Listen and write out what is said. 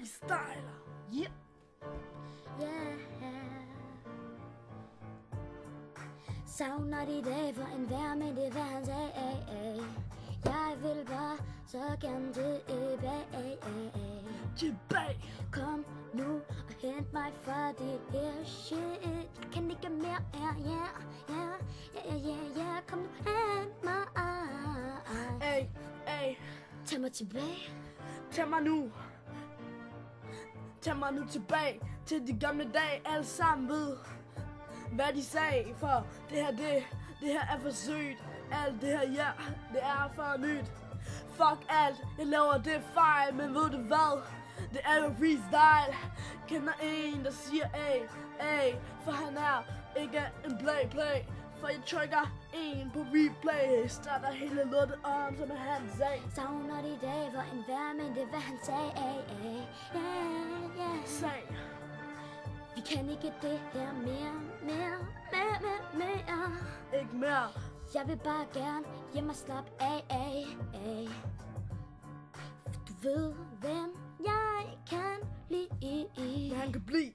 freestyler. Yeah. Savner de dag for en vær, men det var han sagde. Jeg vil bare så gerne Tilbage. Kom nu og hent mig fra det her shit. Jeg kan ikke mere, kom nu hent mig. Ey, ey, Tag mig tilbage. tag mig nu. Tag mig nu tilbage til de gamle dage. Alle sammen ved, hvad de sagde. For det her er for sygt. Alt det her, ja, det er for nyt. Fuck alt, jeg laver det fejl. Men ved du hvad? Det er jo freestyle. Kender en, der siger ay, for han er ikke en play. For jeg trykker en på replay. Starter hele lortet om, som han sagde. Savner de dag for en vær, men det var han sagde. Sag. Vi kan ikke det her mere. Ikke mere. Jeg vil bare gerne hjem og slappe af. For du ved, hvem jeg kan lide. Han kan blive,